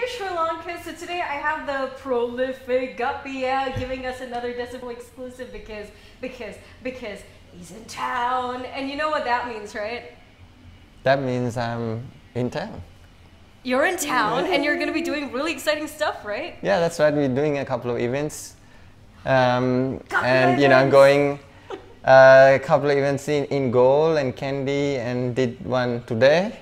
Sri Lanka. So today I have the prolific Gappiya giving us another Decibel exclusive because he's in town. And you know what that means, right? That means I'm in town. You're in town and you're going to be doing really exciting stuff, right? Yeah, that's right. We're doing a couple of events. And you know, I'm going a couple of events in Goal and Kandy, and did one today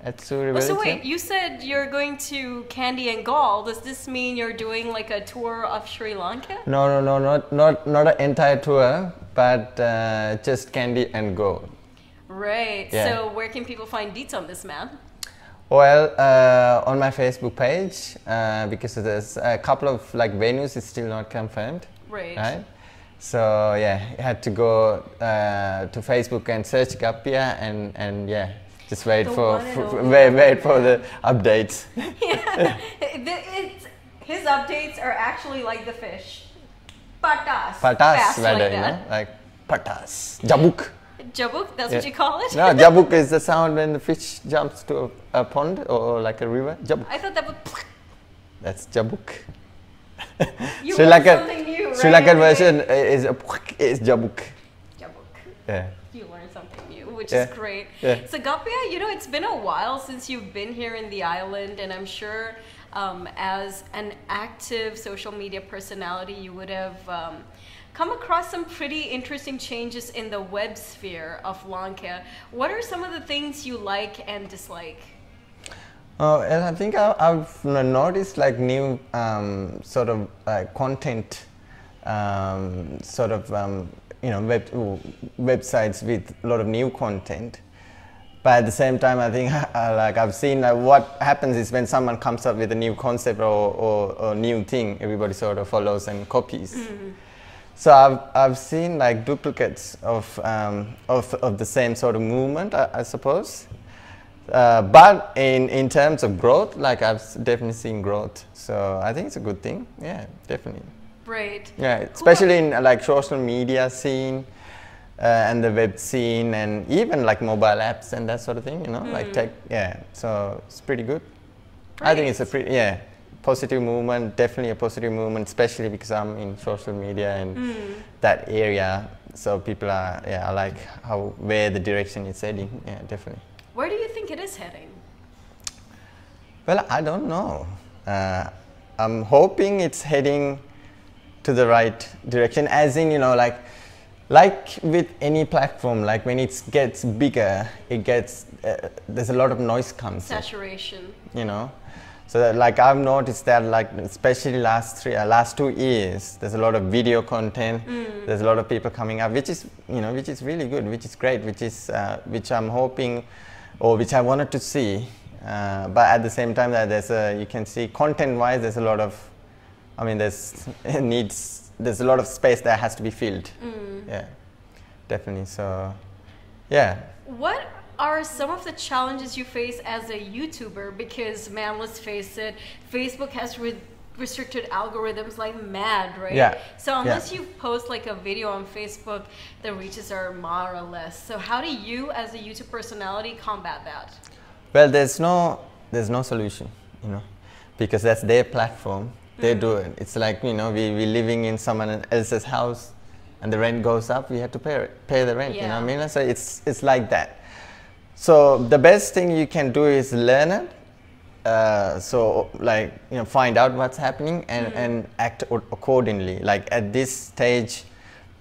at Surya. So wait, you said you're going to Kandy and Gaul. Does this mean you're doing like a tour of Sri Lanka? No, not an entire tour, but just Kandy and Goal. Right. Yeah. So where can people find deets on this, man? Well, on my Facebook page, because there's a couple of like venues, it's still not confirmed. Right. So yeah, you had to go to Facebook and search Gappiya and yeah, just wait for the updates. Yeah, his updates are actually like the fish. Patas. Patas, like you know, like patas. Jabuk. Jabuk, that's what you call it? No, jabuk is the sound when the fish jumps to a pond or like a river. Jabuk. I thought that was... That's jabuk. You learned something new, right? Sri Lankan version is jabuk. Jabuk. Yeah. You learned something new, which is great. Yeah. So Gappiya, you know, it's been a while since you've been here in the island, and I'm sure as an active social media personality, you would have come across some pretty interesting changes in the web sphere of Lanka. What are some of the things you like and dislike? And I think I've noticed like new sort of content, sort of you know, websites with a lot of new content. But at the same time, I think like I've seen what happens is when someone comes up with a new concept or new thing, everybody sort of follows and copies. So I've seen like duplicates of the same sort of movement, I suppose. But in terms of growth, like I've definitely seen growth. So I think it's a good thing. Yeah, definitely. Right. Yeah, especially in like social media scene and the web scene, and even like mobile apps and that sort of thing. You know, like tech. Yeah. So it's pretty good. Right. I think it's a pretty positive movement. Definitely a positive movement, especially because I'm in social media and that area. So people are I like where the direction is heading. Yeah, definitely. Where do you think it is heading? Well, I don't know. I'm hoping it's heading to the right direction, as in, you know, like with any platform, like when it gets bigger, it gets, there's a lot of noise comes. Saturation. You know? So that, like I've noticed that, like especially last 2 years, there's a lot of video content. There's a lot of people coming up, which is, you know, which is really good, which is great, which I'm hoping, or which I wanted to see, but at the same time that you can see content-wise, there's a lot of, I mean, there's a lot of space that has to be filled. Yeah, definitely. So, yeah. What are some of the challenges you face as a YouTuber? Because man, let's face it, Facebook has restricted algorithms like mad, right? Yeah. So unless you post like a video on Facebook, the reaches are more or less. So how do you, as a YouTube personality, combat that? Well, there's no solution, you know, because that's their platform. They do it. It's like, you know, we're living in someone else's house, and the rent goes up. We have to pay the rent. You know what I mean? So it's like that. So the best thing you can do is learn it. So like, you know, find out what's happening and act accordingly. Like at this stage,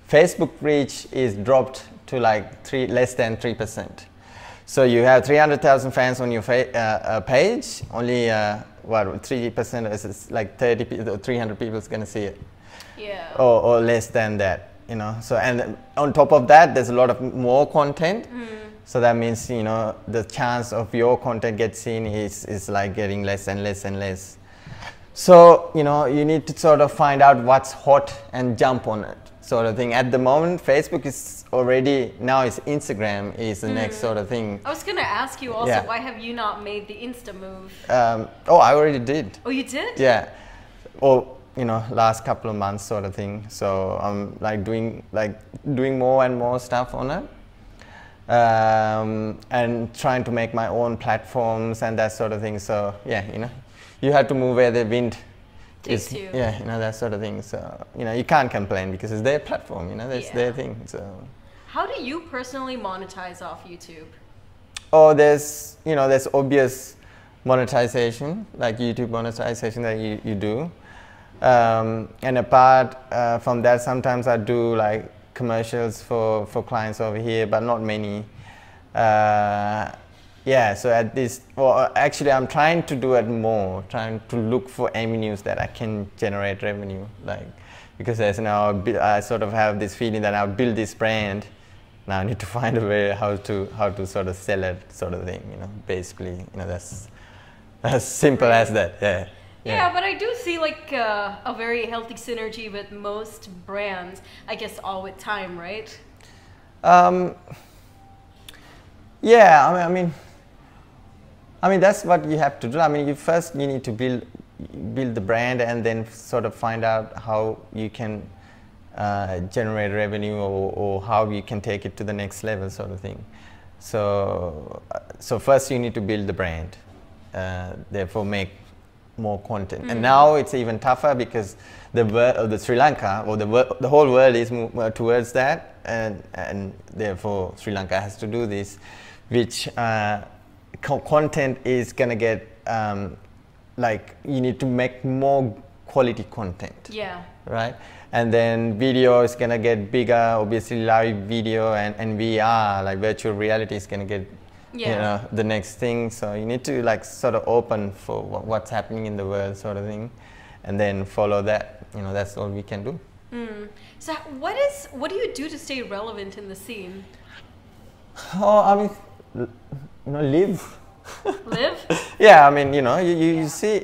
Facebook reach is dropped to like less than 3%. So you have 300,000 fans on your page, only what, 3% is like 30 people, 300 people is gonna see it. Yeah. Or less than that, you know. So, and on top of that, there's a lot of more content. So that means, you know, the chance of your content get seen is like getting less and less and less. So, you know, you need to sort of find out what's hot and jump on it, sort of thing. At the moment, Facebook is already, now it's Instagram is the next sort of thing. I was going to ask you also, why have you not made the Insta move? Oh, I already did. Oh, you did? Yeah. Or, you know, last couple of months sort of thing. So I'm like doing more and more stuff on it. and trying to make my own platforms and that sort of thing. So yeah, you know, you have to move where the wind Takes you. Yeah, you know, that sort of thing. So you know, you can't complain because it's their platform. You know, that's their thing. So how do you personally monetize off YouTube? Oh, there's, you know, there's obvious monetization, like YouTube monetization that you do. And apart from that, sometimes I do like commercials for clients over here, but not many. Yeah, so at this, well, actually I'm trying to do it more, trying to look for avenues that I can generate revenue, like, because there's now, I sort of have this feeling that I've built this brand, now I need to find a way how to sort of sell it, sort of thing, you know, basically, you know, that's as simple as that, yeah. Yeah, but I do see like a very healthy synergy with most brands, I guess all with time, right? Yeah, I mean that's what you have to do. I mean, you need to build the brand and then sort of find out how you can generate revenue or how you can take it to the next level, sort of thing. So first you need to build the brand, therefore make more content. And now it's even tougher because the Sri Lanka or the whole world is towards that, and therefore Sri Lanka has to do this, which content is gonna get like you need to make more quality content. Yeah. Right? And then video is gonna get bigger, obviously live video and VR, like virtual reality is gonna get you know, the next thing. So you need to like sort of open for what's happening in the world, sort of thing, and then follow that. You know, that's all we can do. So what do you do to stay relevant in the scene? Oh, I mean, you know, live. Live? Yeah, I mean, you know, you see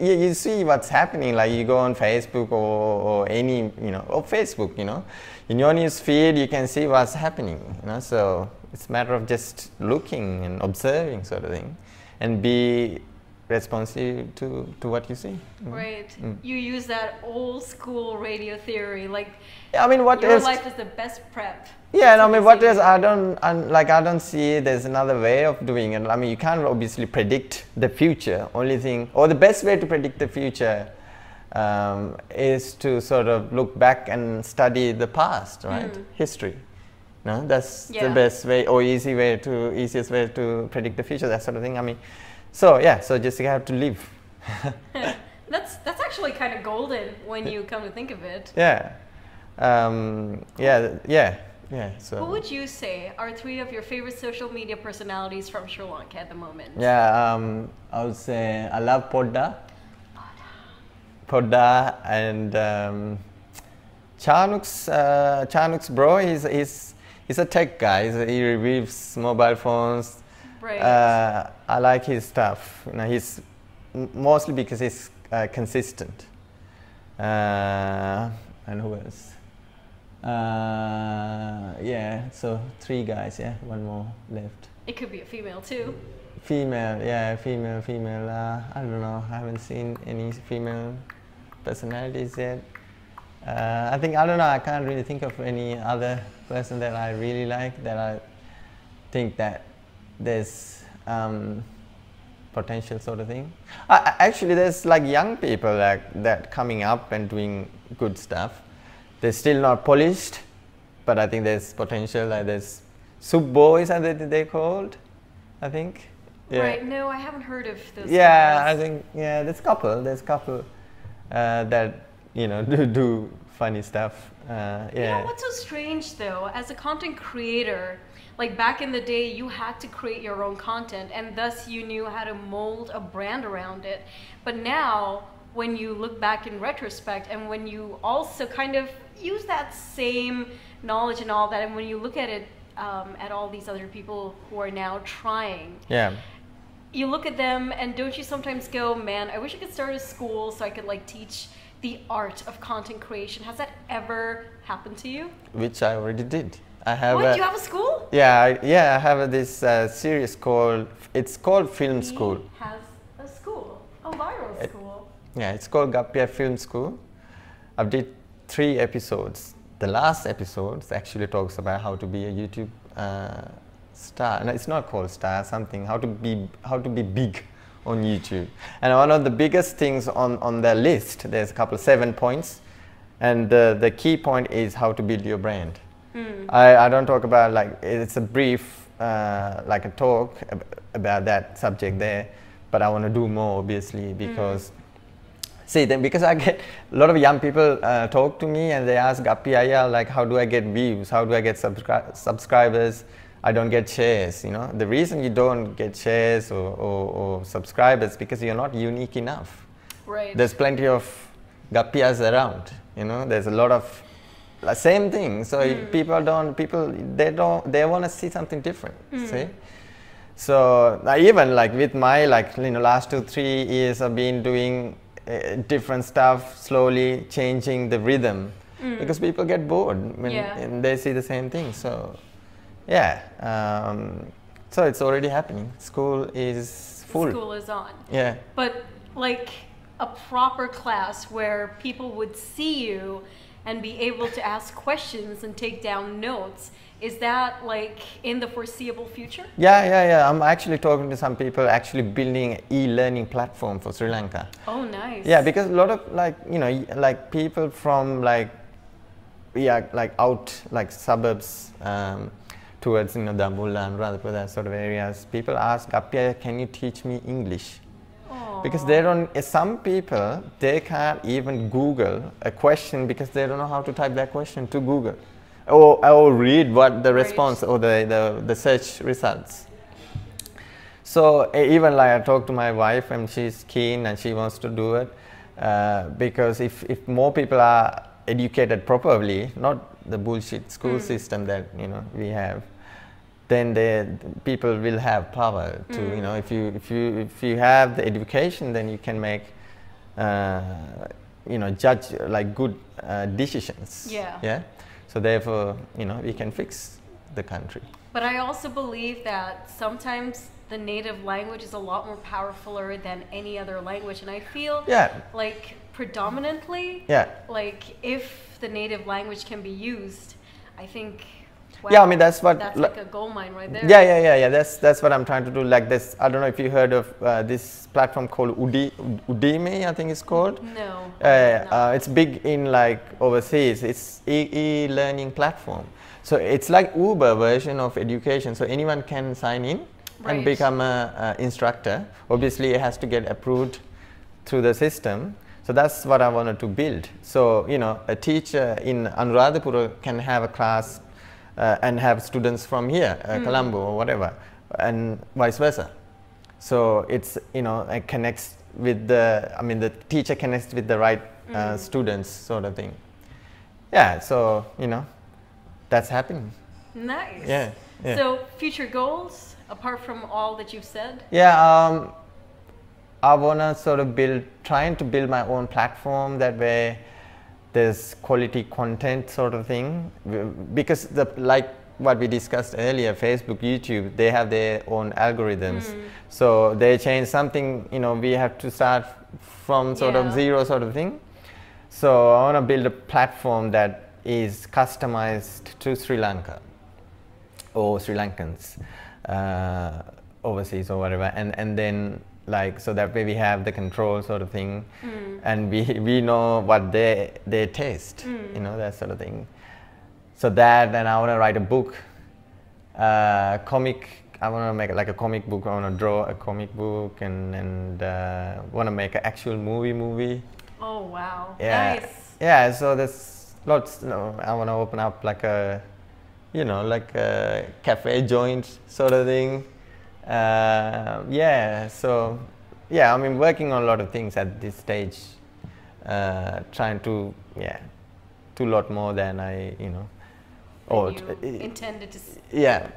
you see what's happening. Like you go on Facebook or any, you know, or Facebook, you know, in your news feed you can see what's happening. You know, so it's a matter of just looking and observing, sort of thing, and be responsive to what you see. Right. You use that old school radio theory, like I mean, what your life is the best prep. Yeah, and I mean, what is I don't see there's another way of doing it. I mean, you can't obviously predict the future. Only thing, or the best way to predict the future is to sort of look back and study the past, right? History. No, that's the best way or easiest way to predict the future, that sort of thing. I mean, so yeah, so just you have to live. That's actually kind of golden when you come to think of it. Yeah. Yeah. So what would you say are 3 of your favorite social media personalities from Sri Lanka at the moment? Yeah, I would say I love Podda and Chanuk's bro. He's a tech guy. He reviews mobile phones. Right. I like his stuff. You know, he's mostly because he's consistent. And who else? Yeah, so 3 guys, yeah, 1 more left. It could be a female too. Female. I don't know, I haven't seen any female personalities yet. I don't know, I can't really think of any other person that I really like, that I think that there's potential, sort of thing. Actually, there's like young people like that coming up and doing good stuff. They're still not polished, but I think there's potential. Like there's Sub Boys, are they called? I think. Yeah. Right. No, I haven't heard of those. Yeah, guys. I think there's couple that you know do funny stuff. Yeah. You know what's so strange though? As a content creator, like back in the day, you had to create your own content, and thus you knew how to mold a brand around it. But now, when you look back in retrospect, and when you also kind of use that same knowledge and all that, and when you look at it, at all these other people who are now trying, you look at them, and don't you sometimes go, man, I wish I could start a school so I could like teach the art of content creation. Has that ever happened to you? Which I already did. I have. What? You have a school? Yeah, I have this series called Film School. Has a school, a viral school. Yeah, it's called Gappiya Film School. I've did 3 episodes. The last episode actually talks about how to be a YouTube star. No, it's not called star. Something how to be big on YouTube. And one of the biggest things on the list, there's a couple 7 points, and the key point is how to build your brand. I don't talk about, like, it's a brief like a talk about that subject there, but I want to do more, obviously, because see, then because I get a lot of young people talk to me and they ask Gappiya, like, how do I get views? How do I get subscribers? I don't get shares, you know. The reason you don't get shares or subscribers because you're not unique enough. Right. There's plenty of Gappiyas around, you know. There's a lot of same thing. So they want to see something different. See. So even like with my, like, you know, last 2-3 years I've been doing different stuff, slowly changing the rhythm because people get bored when they see the same thing. So yeah, so it's already happening. School is full. School is on. Yeah. But like a proper class where people would see you and be able to ask questions and take down notes, is that like in the foreseeable future? Yeah. I'm actually talking to some people actually building an e-learning platform for Sri Lanka. Oh, nice. Yeah, because a lot of, like, you know, like people from like out like suburbs towards, you know, Dambulla and Radhapur, that sort of areas, people ask, Gappiya, can you teach me English? Because they don't, some people, they can't even Google a question because they don't know how to type that question to Google. Or read what the response or the search results. So even like I talked to my wife and she's keen and she wants to do it because if more people are educated properly, not the bullshit school system that, you know, we have, then people will have power to, you know, if you have the education, then you can make you know, judge like good decisions. Yeah. So therefore, you know, we can fix the country. But I also believe that sometimes the native language is a lot more powerfuler than any other language, and I feel like predominantly, like if the native language can be used, I think. Wow, I mean that's like a gold mine right there. Yeah. That's what I'm trying to do. Like this, I don't know if you heard of this platform called Udemy, I think it's called. No. It's big in like overseas. It's e-learning platform. So it's like Uber version of education. So anyone can sign in and become an instructor. Obviously, it has to get approved through the system. So that's what I wanted to build. So, you know, a teacher in Anuradhapura can have a class and have students from here, Colombo or whatever, and vice versa. So it's, you know, it connects with the teacher connects with the right students, sort of thing. Yeah, so, you know, that's happening. Nice. Yeah. So future goals, apart from all that you've said? Yeah, I want to sort of trying to build my own platform, that way there's quality content sort of thing, because like what we discussed earlier, Facebook, YouTube, they have their own algorithms. So they change something, you know, we have to start from sort of zero sort of thing. So I want to build a platform that is customized to Sri Lanka or Sri Lankans overseas or whatever, and then like, so that way we have the control sort of thing, and we know what they taste, you know, that sort of thing. So that, and I want to write a book, comic. I want to make like a comic book. I want to draw a comic book, and want to make an actual movie. Oh wow! Yeah, nice. Yeah. So there's lots. You know, I want to open up like a, you know, like a cafe joint sort of thing. Yeah, so yeah, I mean, working on a lot of things at this stage, trying to do a lot more than I, you know, or intended to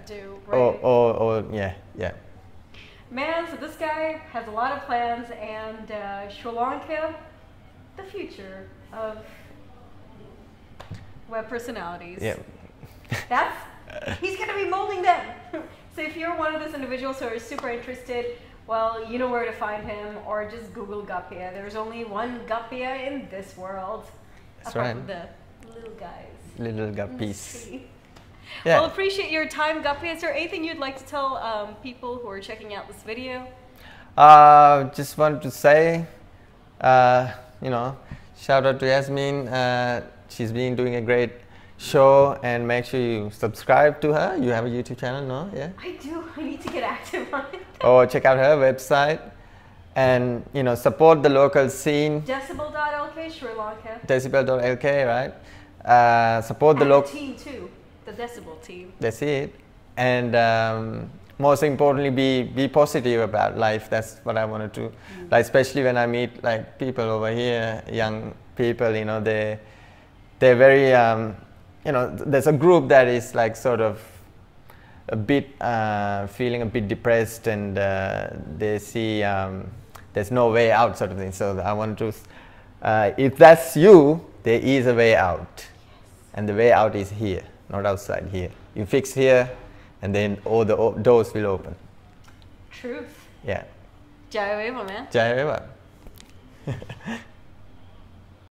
do, right? Or yeah. Man, so this guy has a lot of plans, and Sri Lanka, the future of web personalities. Yeah. He's gonna be molding them. So if you're one of those individuals who are super interested, well, you know where to find him, or just Google Gappiya. There's only one Gappiya in this world. That's apart right. from the little guys. Little guppies. Yeah. Well, appreciate your time, Gappiya. Is there anything you'd like to tell people who are checking out this video? Just wanted to say, you know, shout out to Yasmin. She's been doing a great show, and make sure you subscribe to her. You have a YouTube channel, no? Yeah. I do. I need to get active on it. Or check out her website, and you know, support the local scene. Decibel.lk, Sri Lanka. Decibel.lk, right? Support the local team too, the Decibel team. That's it. And most importantly, be positive about life. That's what I wanted to, like, especially when I meet like people over here, young people. You know, they're very, you know, there's a group that is like sort of a bit feeling a bit depressed, and they see there's no way out, sort of thing. So I want to, if that's you, there is a way out, and the way out is here, not outside. Here, you fix here, and then all the doors will open. Truth. Yeah. Jai Veva, man. Jai Veva.